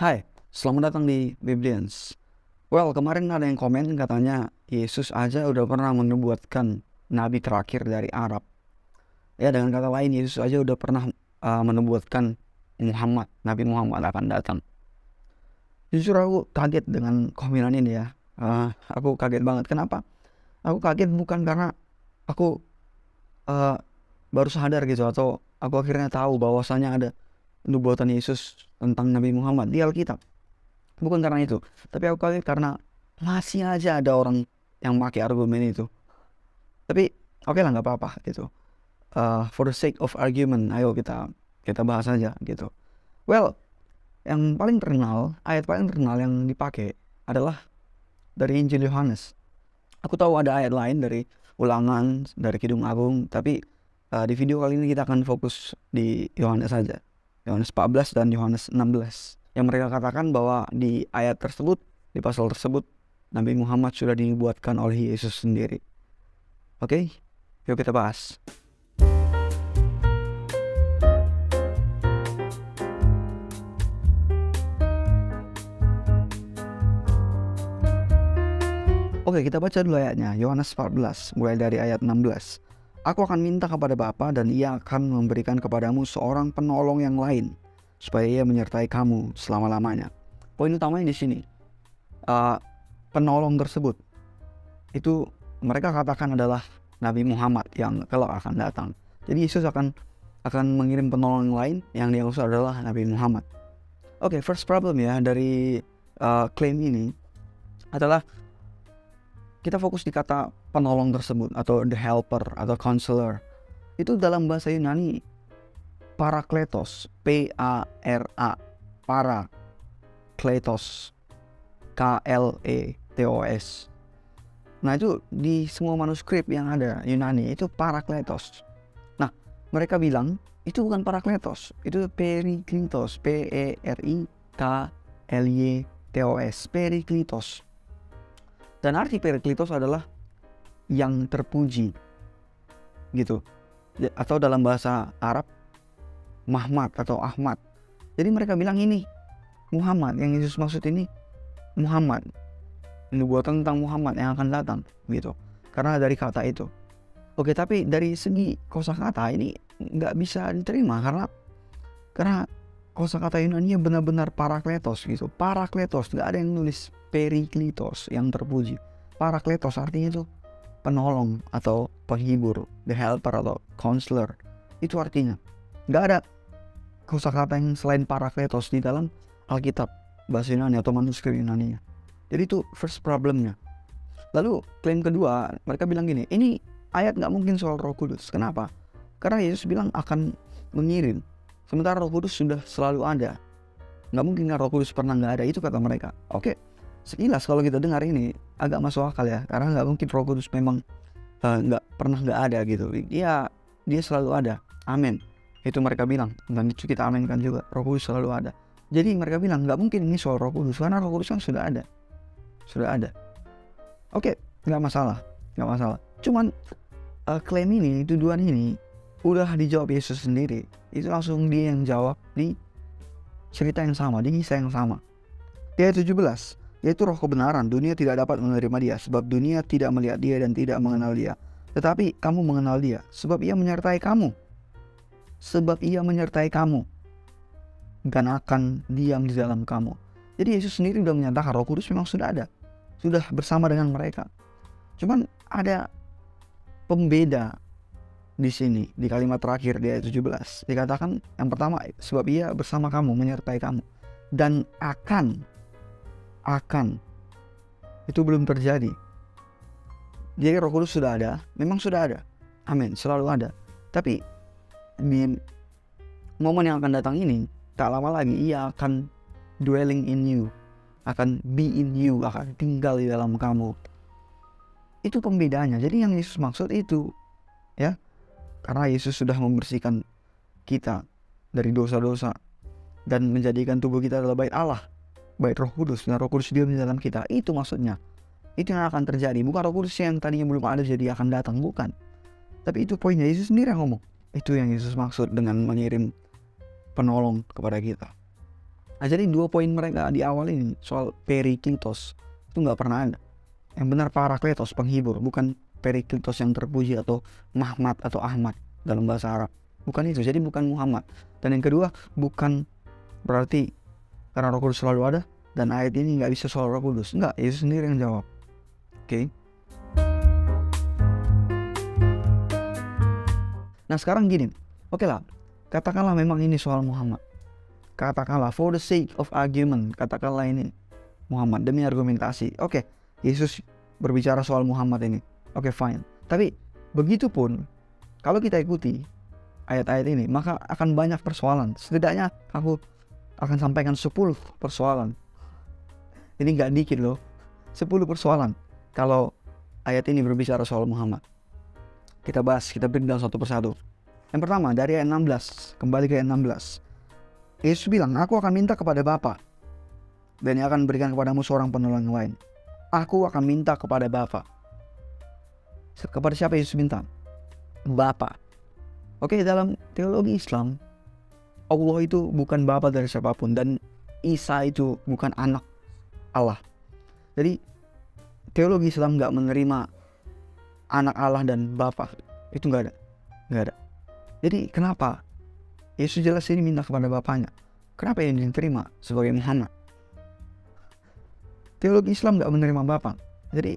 Hai, selamat datang di Biblians. Well, kemarin ada yang komen katanya Yesus aja udah pernah menubuatkan nabi terakhir dari Arab. Ya, dengan kata lain Yesus aja udah pernah menubuatkan Nabi Muhammad akan datang. Jujur aku kaget dengan komenan ini ya. Aku kaget banget. Kenapa? Aku kaget bukan karena aku uh, baru sadar gitu atau aku akhirnya tahu bahwasanya ada nubuatan Yesus tentang Nabi Muhammad di Alkitab. Bukan karena itu, tapi aku kaget karena masih aja ada orang yang pakai argumen itu. Tapi oke lah, nggak apa-apa gitu. For the sake of argument, ayo kita bahas aja gitu. Well, ayat paling terkenal yang dipakai adalah dari Injil Yohanes. Aku tahu ada ayat lain dari Ulangan, dari Kidung Agung, tapi di video kali ini kita akan fokus di Yohanes saja. Yohanes 14 dan Yohanes 16. Yang mereka katakan bahwa di ayat tersebut, di pasal tersebut, Nabi Muhammad sudah dibuatkan oleh Yesus sendiri. Oke, yuk kita bahas. Oke, kita baca dulu ayatnya. Yohanes 14, mulai dari ayat 16. Aku akan minta kepada Bapa dan ia akan memberikan kepadamu seorang penolong yang lain, supaya ia menyertai kamu selama-lamanya. Poin utamanya di sini, penolong tersebut itu mereka katakan adalah Nabi Muhammad yang kelak akan datang. Jadi Yesus akan mengirim penolong yang lain yang dia maksud adalah Nabi Muhammad. Oke, first problem ya dari klaim ini adalah kita fokus di kata penolong tersebut atau the helper atau counselor. Itu dalam bahasa Yunani parakletos, P-A-R-A, parakletos, K-L-E-T-O-S. Nah, itu di semua manuskrip yang ada Yunani itu parakletos. Nah, mereka bilang itu bukan parakletos, itu periklitos, P-E-R-I-K-L-Y-T-O-S, periklitos. Dan arti periklitos adalah yang terpuji gitu, atau dalam bahasa Arab Mahmad atau Ahmad. Jadi mereka bilang ini Muhammad, yang Yesus maksud ini Muhammad, nubuatan tentang Muhammad yang akan datang gitu, karena dari kata itu. Oke, tapi dari segi kosakata ini nggak bisa diterima karena kosakata Yunani benar-benar parakletos gitu. Parakletos, nggak ada yang nulis periklitos yang terpuji. Parakletos artinya itu penolong atau penghibur, the helper atau counselor. Itu artinya. Nggak ada kosakata yang selain parakletos di dalam Alkitab bahasa Yunani atau manuskrip Yunani. Jadi itu first problemnya. Lalu klaim kedua, mereka bilang gini, ini ayat nggak mungkin soal Roh Kudus. Kenapa? Karena Yesus bilang akan mengirim. Sementara Roh Kudus sudah selalu ada. Nggak mungkin Roh Kudus pernah nggak ada, itu kata mereka. Oke, sekilas kalau kita dengar ini agak masuk akal ya, karena nggak mungkin Roh Kudus memang nggak ada gitu. Dia selalu ada. Amin. Itu mereka bilang, dan itu kita aminkan juga. Roh Kudus selalu ada. Jadi mereka bilang nggak mungkin ini soal Roh Kudus, karena Roh Kudus kan sudah ada. Oke, nggak masalah. Cuman klaim ini, tuduhan ini udah dijawab Yesus sendiri. Itu langsung dia yang jawab di cerita yang sama, di kisah yang sama. Di ayat 17, yaitu roh kebenaran, dunia tidak dapat menerima dia, sebab dunia tidak melihat dia dan tidak mengenal dia. Tetapi kamu mengenal dia, sebab ia menyertai kamu. Dan akan diam di dalam kamu. Jadi Yesus sendiri sudah menyatakan Roh Kudus memang sudah ada. Sudah bersama dengan mereka. Cuman ada pembeda di sini, di kalimat terakhir di ayat 17. Dikatakan yang pertama, sebab ia bersama kamu, menyertai kamu. Dan akan. Itu belum terjadi. Jadi Roh Kudus sudah ada, memang sudah ada. Amin, selalu ada. Tapi di momen yang akan datang ini, tak lama lagi ia akan dwelling in you, akan be in you, akan tinggal di dalam kamu. Itu pembedanya. Jadi yang Yesus maksud itu ya, karena Yesus sudah membersihkan kita dari dosa-dosa dan menjadikan tubuh kita adalah bait Allah, bait Roh Kudus, dan Roh Kudus diam di dalam kita. Itu maksudnya. Itu yang akan terjadi. Bukan Roh Kudus yang tadinya belum ada jadi akan datang, bukan. Tapi itu poinnya, Yesus sendiri yang ngomong. Itu yang Yesus maksud dengan mengirim penolong kepada kita. Nah, jadi 2 poin mereka di awal ini soal Periklitos itu nggak pernah ada. Yang benar Parakletos, penghibur, bukan Periklitos yang terpuji atau Mahmad atau Ahmad dalam bahasa Arab. Bukan itu, jadi bukan Muhammad. Dan yang kedua, bukan berarti karena Roh Kudus selalu ada dan ayat ini nggak bisa soal Roh Kudus. Enggak, Yesus sendiri yang jawab. Oke. Nah sekarang gini, oke lah, katakanlah memang ini soal Muhammad. Katakanlah for the sake of argument, katakanlah ini Muhammad demi argumentasi. Oke, Yesus berbicara soal Muhammad ini. Oke, fine. Tapi begitupun kalau kita ikuti ayat-ayat ini, maka akan banyak persoalan. Setidaknya aku akan sampaikan 10 persoalan. Ini nggak dikit loh. 10 persoalan kalau ayat ini berbicara soal Muhammad. Kita bahas, kita breakdown satu persatu. Yang pertama dari ayat 16, kembali ke ayat 16. Yesus bilang, aku akan minta kepada Bapa dan Ia akan berikan kepadamu seorang penolong yang lain. Aku akan minta kepada Bapa. Kepada siapa Yesus minta? Bapa. Oke, dalam teologi Islam, Allah itu bukan Bapa dari siapapun dan Isa itu bukan anak Allah. Jadi teologi Islam gak menerima anak Allah dan Bapa. Itu gak ada. Jadi kenapa Yesus jelas ini minta kepada Bapaknya? Kenapa yang diterima sebagai Muhammad? Teologi Islam gak menerima Bapa. Jadi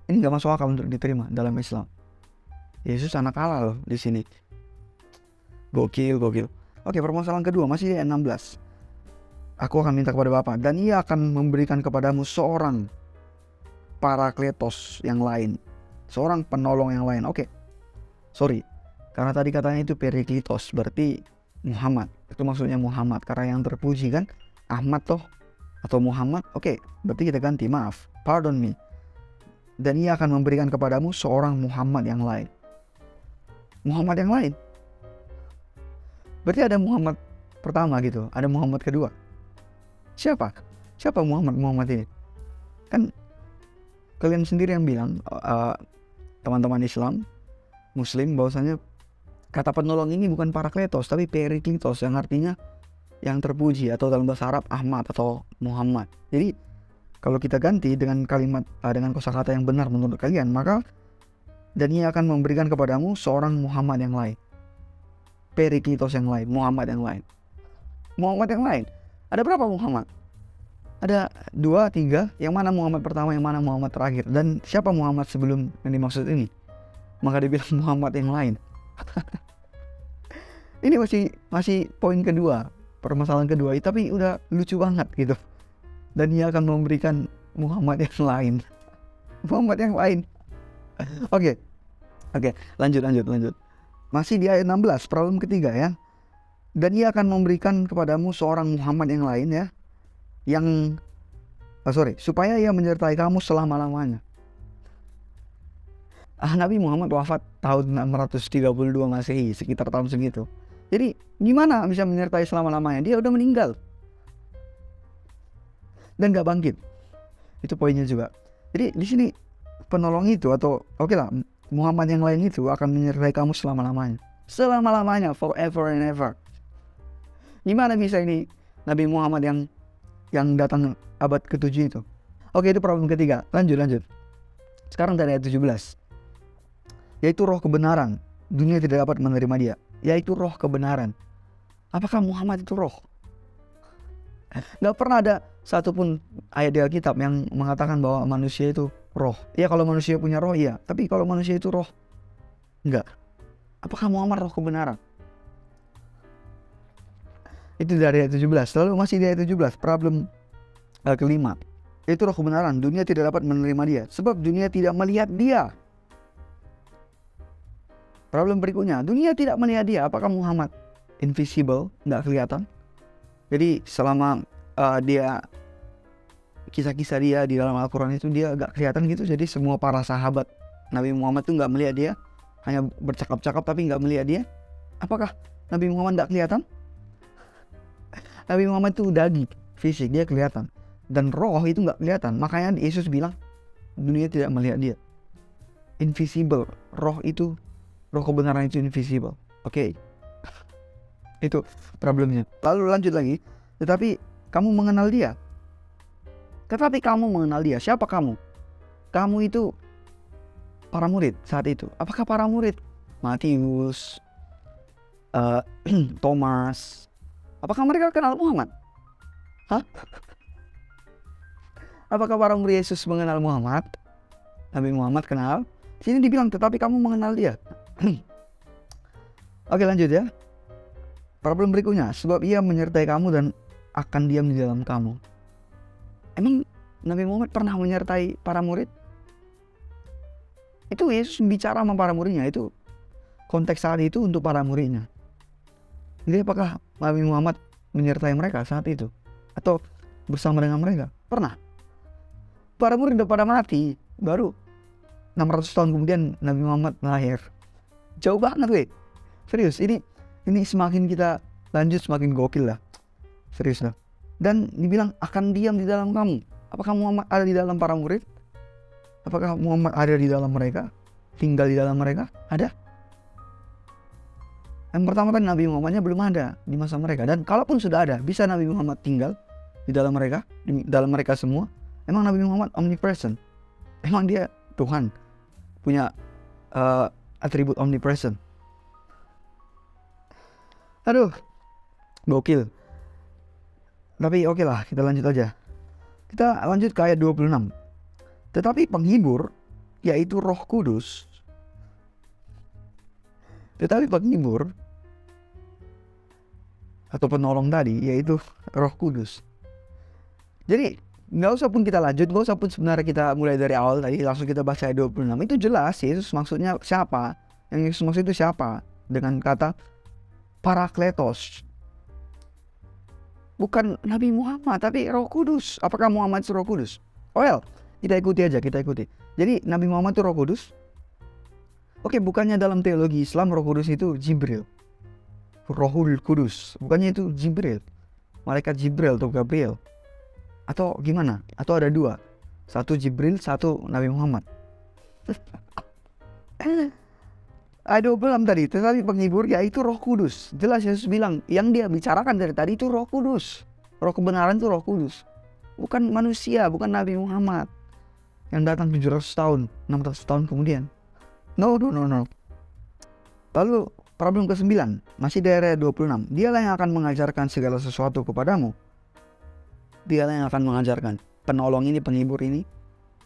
ini gak masuk akal untuk diterima dalam Islam. Yesus anak Allah loh di sini. Gokil. Oke, permasalahan kedua masih di ayat 16. Aku akan minta kepada Bapa dan Ia akan memberikan kepadamu seorang Parakletos yang lain, seorang penolong yang lain. Oke. Sorry. Karena tadi katanya itu Periklitos, berarti Muhammad. Itu maksudnya Muhammad karena yang terpuji kan Ahmad toh atau Muhammad. Oke, berarti kita ganti, maaf. Pardon me. Dan Ia akan memberikan kepadamu seorang Muhammad yang lain. Muhammad yang lain. Berarti ada Muhammad pertama gitu, ada Muhammad kedua. Siapa Muhammad ini? Kan kalian sendiri yang bilang, teman-teman Islam, Muslim, bahwasanya kata penolong ini bukan Parakletos tapi Periklitos yang artinya yang terpuji atau dalam bahasa Arab Ahmad atau Muhammad. Jadi kalau kita ganti dengan kalimat dengan kosakata yang benar menurut kalian, maka dan Ia akan memberikan kepadamu seorang Muhammad yang lain. Periklitos yang lain, Muhammad yang lain. Muhammad yang lain. Ada berapa Muhammad? Ada 2, 3. Yang mana Muhammad pertama, yang mana Muhammad terakhir? Dan siapa Muhammad sebelum yang dimaksud ini? Maka dibilang Muhammad yang lain. Ini masih poin kedua, permasalahan kedua, tapi udah lucu banget gitu. Dan Ia akan memberikan Muhammad yang lain. Muhammad yang lain. Oke, lanjut. Masih di ayat 16, problem ketiga ya. Dan Ia akan memberikan kepadamu seorang Muhammad yang lain ya. Supaya Ia menyertai kamu selama-lamanya. Nabi Muhammad wafat tahun 632 Masehi, sekitar tahun segitu. Jadi gimana bisa menyertai selama-lamanya? Dia udah meninggal dan gak bangkit. Itu poinnya juga. Jadi di sini penolong itu atau oke lah, Muhammad yang lain itu akan menyertai kamu selama-lamanya. Selama-lamanya, forever and ever. Gimana bisa ini Nabi Muhammad yang datang abad ke-7 itu? Oke, itu problem ketiga. Lanjut. Sekarang dari ayat 17. Yaitu roh kebenaran. Dunia tidak dapat menerima dia. Yaitu roh kebenaran. Apakah Muhammad itu roh? Gak pernah ada satupun ayat di Alkitab yang mengatakan bahwa manusia itu roh. Ya kalau manusia punya roh iya. Tapi kalau manusia itu roh, enggak. Apakah Muhammad roh kebenaran? Itu dari ayat 17. Lalu masih di ayat 17. Problem kelima. Yaitu roh kebenaran. Dunia tidak dapat menerima dia. Sebab dunia tidak melihat dia. Problem berikutnya, dunia tidak melihat dia. Apakah Muhammad invisible, nggak kelihatan? Jadi selama dia kisah-kisah dia di dalam Al-Quran itu dia nggak kelihatan gitu. Jadi semua para sahabat Nabi Muhammad itu nggak melihat dia, hanya bercakap-cakap tapi nggak melihat dia. Apakah Nabi Muhammad nggak kelihatan? Nabi Muhammad itu daging, fisik, dia kelihatan. Dan roh itu nggak kelihatan. Makanya Yesus bilang dunia tidak melihat dia. Invisible, roh kebenaran itu invisible. Oke. Itu problemnya. Lalu lanjut lagi. tetapi kamu mengenal dia. Tetapi kamu mengenal dia. Siapa kamu? Kamu itu para murid saat itu. Apakah para murid Matius, Thomas, apakah mereka kenal Muhammad? Hah? Apakah para murid Yesus mengenal Muhammad? Nabi Muhammad kenal. Sini dibilang tetapi kamu mengenal dia. Oke, lanjut ya. Problem berikutnya, sebab ia menyertai kamu dan akan diam di dalam kamu. Emang Nabi Muhammad pernah menyertai para murid? Itu Yesus bicara sama para muridnya. Itu konteks saat itu untuk para muridnya. Jadi apakah Nabi Muhammad menyertai mereka saat itu? Atau bersama dengan mereka? Pernah. Para murid udah pada mati. Baru 600 tahun kemudian Nabi Muhammad lahir. Jauh banget weh. Serius, ini semakin kita lanjut semakin gokil lah. Serius lah. Dan dibilang akan diam di dalam kamu. Apakah Muhammad ada di dalam para murid? Apakah Muhammad ada di dalam mereka? Tinggal di dalam mereka? Ada? Yang pertama kan Nabi Muhammadnya belum ada di masa mereka. Dan kalaupun sudah ada, bisa Nabi Muhammad tinggal di dalam mereka? Di dalam mereka semua? Emang Nabi Muhammad omnipresent? Emang dia Tuhan? Punya atribut omnipresent? Aduh, gokil. Tapi oke lah, kita lanjut aja. Kita lanjut ke ayat 26. Tetapi penghibur, yaitu Roh Kudus. Tetapi penghibur atau penolong tadi, yaitu Roh Kudus. Jadi nggak usah pun kita lanjut, nggak usah pun sebenarnya kita mulai dari awal tadi, langsung kita baca ayat 26. Itu jelas Yesus maksudnya siapa. Yang Yesus maksud itu siapa? Dengan kata Parakletos. Bukan Nabi Muhammad, tapi Roh Kudus. Apakah Muhammad itu Roh Kudus? Well, kita ikuti aja, kita ikuti. Jadi Nabi Muhammad itu Roh Kudus. Oke, bukannya dalam teologi Islam Roh Kudus itu Jibril. Rohul Kudus. Bukannya itu Jibril. Malaikat Jibril atau Gabriel. Atau gimana? Atau ada dua. Satu Jibril, satu Nabi Muhammad. Ada belum tadi. Tetapi penghibur yaitu Roh Kudus. Jelas Yesus bilang, yang dia bicarakan dari tadi itu Roh Kudus. Roh kebenaran itu Roh Kudus. Bukan manusia, bukan Nabi Muhammad yang datang 700 tahun, 600 tahun kemudian. No. Lalu problem ke-9, masih dari ayat 26. Dialah yang akan mengajarkan segala sesuatu kepadamu. Dialah yang akan mengajarkan. Penolong ini, penghibur ini,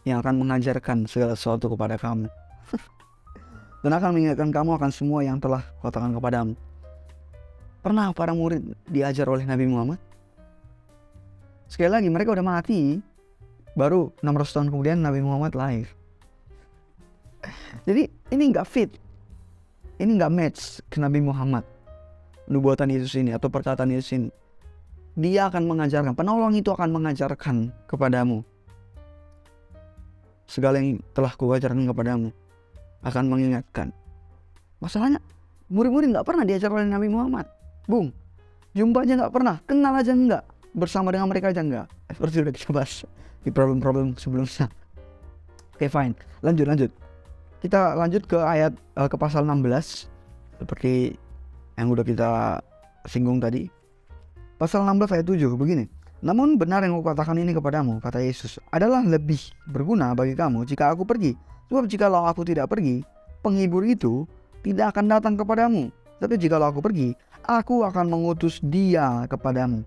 yang akan mengajarkan segala sesuatu kepada kamu. Dan akan mengingatkan kamu akan semua yang telah kutakan kepadamu. Pernah para murid diajar oleh Nabi Muhammad? Sekali lagi, mereka udah mati. Baru 600 tahun kemudian Nabi Muhammad lahir. Jadi ini gak fit. Ini gak match ke Nabi Muhammad. Nubuatan Yesus ini atau perkataan Yesus ini. Dia akan mengajarkan. Penolong itu akan mengajarkan kepadamu. Segala yang telah kuajarkan kepadamu. Akan mengingatkan. Masalahnya murid-murid gak pernah diajar oleh Nabi Muhammad. Bung, jumpa aja gak pernah. Kenal aja enggak. Bersama dengan mereka aja enggak. Seperti udah kita bahas di problem-problem sebelumnya. Oke, fine. Lanjut. Kita lanjut ke ayat ke pasal 16 seperti yang udah kita singgung tadi. Pasal 16 ayat 7 begini. Namun benar yang kukatakan ini kepadamu, kata Yesus, adalah lebih berguna bagi kamu jika aku pergi. Sebab jikalau aku tidak pergi, penghibur itu tidak akan datang kepadamu. Tapi jikalau aku pergi, aku akan mengutus dia kepadamu.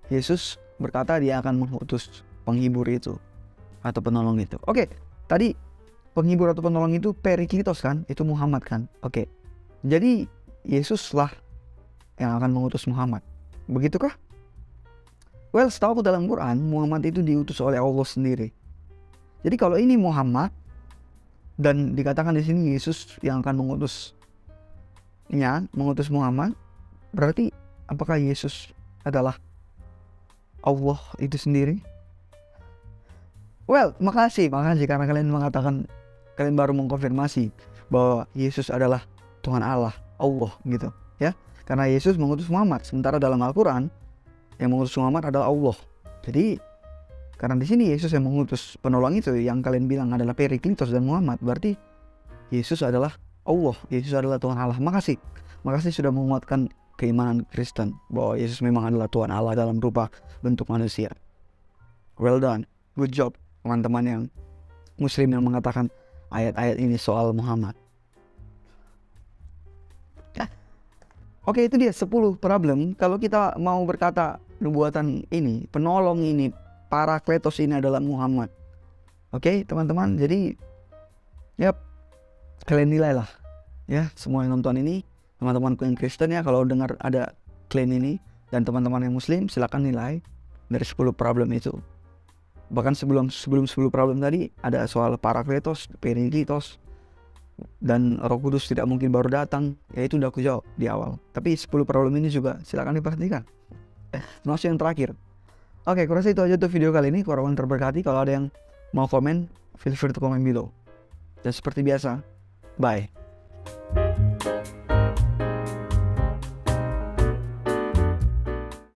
Yesus berkata dia akan mengutus penghibur itu atau penolong itu. Oke, tadi penghibur atau penolong itu Periklitos kan? Itu Muhammad kan? Oke. Jadi Yesuslah yang akan mengutus Muhammad. Begitukah? Well, setahu aku dalam Quran, Muhammad itu diutus oleh Allah sendiri. Jadi kalau ini Muhammad dan dikatakan di sini Yesus yang akan mengutus Muhammad, berarti apakah Yesus adalah Allah itu sendiri? Well, makasih karena kalian mengatakan, kalian baru mengkonfirmasi bahwa Yesus adalah Tuhan Allah gitu, ya. Karena Yesus mengutus Muhammad, sementara dalam Al-Quran yang mengutus Muhammad adalah Allah. Jadi karena di sini Yesus yang mengutus penolong itu yang kalian bilang adalah Periklitos dan Muhammad, berarti Yesus adalah Allah, Yesus adalah Tuhan Allah. Makasih sudah menguatkan keimanan Kristen bahwa Yesus memang adalah Tuhan Allah dalam rupa bentuk manusia. Well done, good job teman-teman yang Muslim yang mengatakan ayat-ayat ini soal Muhammad. Oke, itu dia 10 problem. Kalau kita mau berkata nubuatan ini, penolong ini, Parakletos ini adalah Muhammad. Oke, teman-teman. Jadi, kalian nilailah ya semua yang nonton ini, teman-temanku yang Kristen ya, kalau dengar ada klaim ini, dan teman-teman yang Muslim silakan nilai dari 10 problem itu. Bahkan sebelum 10 problem tadi ada soal Parakletos, Periklitos, dan Roh Kudus tidak mungkin baru datang, ya itu udah aku jawab di awal. Tapi 10 problem ini juga silakan diperhatikan. Termasuk yang terakhir. Oke, kurasa itu aja tuh video kali ini. Kurang terberkati. Kalau ada yang mau komen, feel free to comment below. Dan seperti biasa, bye.